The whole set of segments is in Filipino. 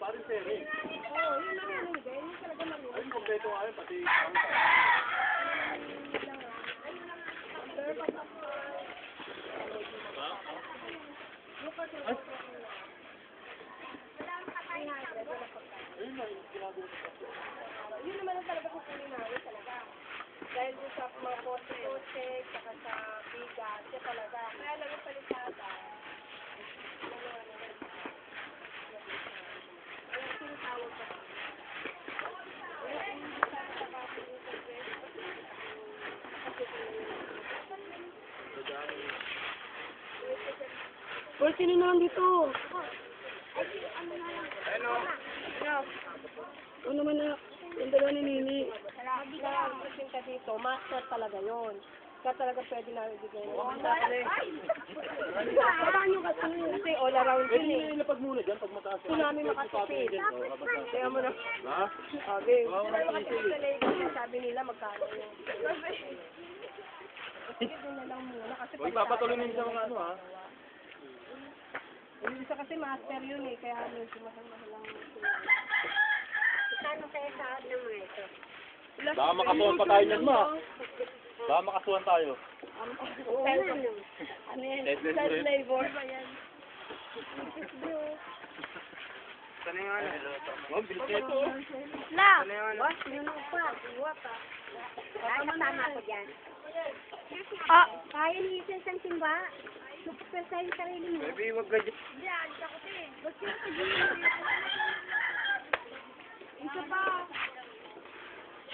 parin seri. Oo, yun na rin. Yun talaga marunong. Ayun, kompleto nga yun, pati yun naman ang talaga kukunin namin talaga. Dahil sa mga kotse, saka sa bigas, siya talaga. Kaya lang yung palisada. Kaya sinatawag ka. Or sino naman dito? ano? Ano naman na, yung dalawa ni Nini. Salamat ka dito, master talaga yun. Kaya talaga pwede na ibigay. Parang nyo kasi, all around yun eh. Ilapag muna dyan pag mataas. Gusto namin makasipid. Kaya mo na. Ha? Okay. Sabi nila magkano yun. Sige, doon na lang muna. Kasi Huwag papatuloy ninyo sa mga ano ha. yung isa kasi master yun eh. Kaya medyo mahal-mahal lang. Kano kaya sa atin ng mga ito? Baka makasuhan pa tayo niyan ma. Baka makasuhan tayo. Oo, ano yan? Child labor ba yan? Sana yung ano? Oh, bilis na ito. La! What? Sinunong pa. Iwa pa. Kasama ko dyan. Kaya ni Isa isang simba. Super sa'yo sarili mo. Baby, wag ka dyan. Hindi, alis ako din. Isa pa.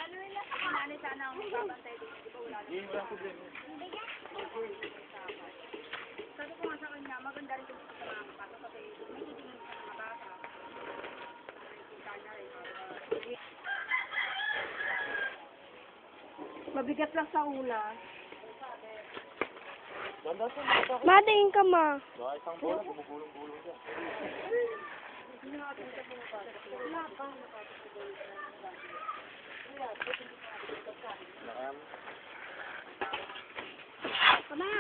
Ano yun lang sa kanani sana ang magbabantay din. Di ba wala na? Hindi, walang problema. Sabi ko nga sa kanya, maganda rin kung sa mga kapatid kasi may titingin sa mga bata. Mabigat lang sa ulas. Ganda sa mga bata. Madaing ka ma. Baka isang bola, bumugulong-gulong dyan. Wala pa. Nakam. Kama.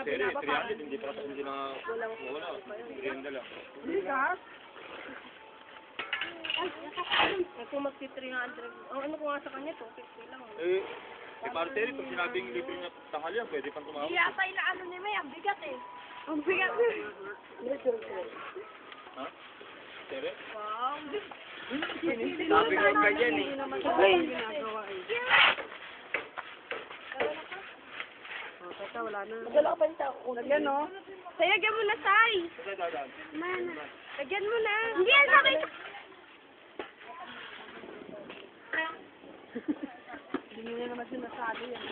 Seri, 300, hindi pa hindi na wala. 300 lang. Bigas? Ako magti-300. Ang ano ko nga sa kanya, 250 lang. Eh, para Terry, pag sinabing libre na tanghal yan, pwede pang tumawag. Hindi yata inaano ni May, ang bigat eh. Ang bigat eh. Ha? Terry? Wow. Sabi ko ka dyan eh. Okay. Teka, wala na. Magdala ka pa yung tao. Lagyan, no? Lagyan mo na, Sai. Man. Lagyan mo na. Hindi yan sa akin. Hindi nyo naman sinasabi yan.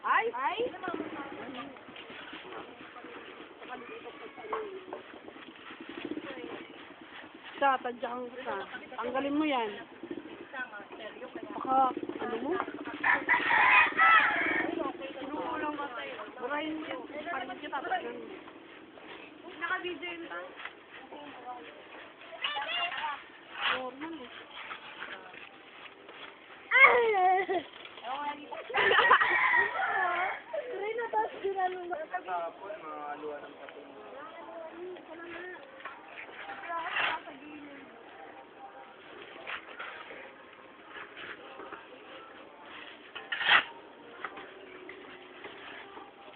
Ay? Ay? Sa, tadya kang sa. Tanggalin mo yan. Baka, ano mo? Burahin mo yun. Parin kita. Naka-video yun ba? Normal eh. Rin na tapos dinalo mo. Tapos, mga aluwa ng patin.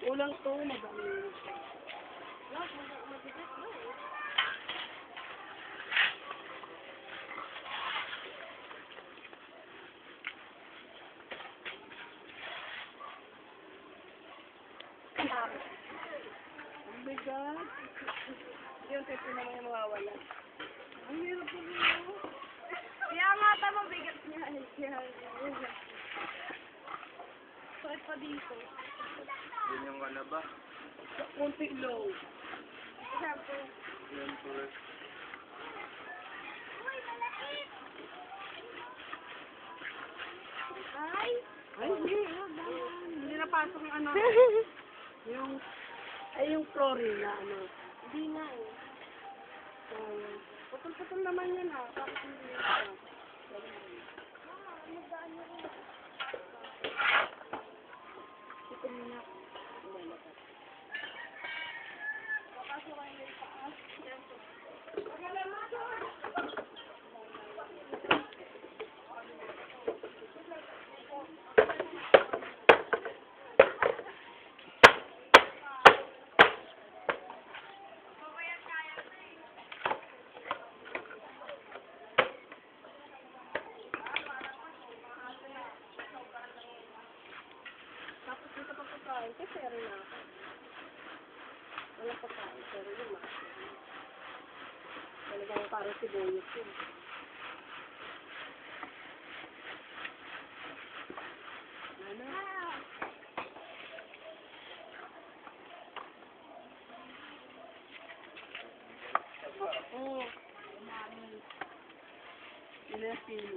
Ulang to, madami. Oh my God. Yung kasi naman yung mawawala. Ang hirap po nyo. Kaya nga tama, bigat niya. Sakit pa dito. Yun yung kalaba. Kunti low. Siyempre. Yun po eh. Ay, hindi. Hindi napasok yung ano. yung flooring na ano. Hindi nga eh. Putol-putol naman yan ah. Bakit hindi? pero na ako. Wala pa tayo, pero yung master. Talagang parang sibuyas yun. Ano? Oo. Ilan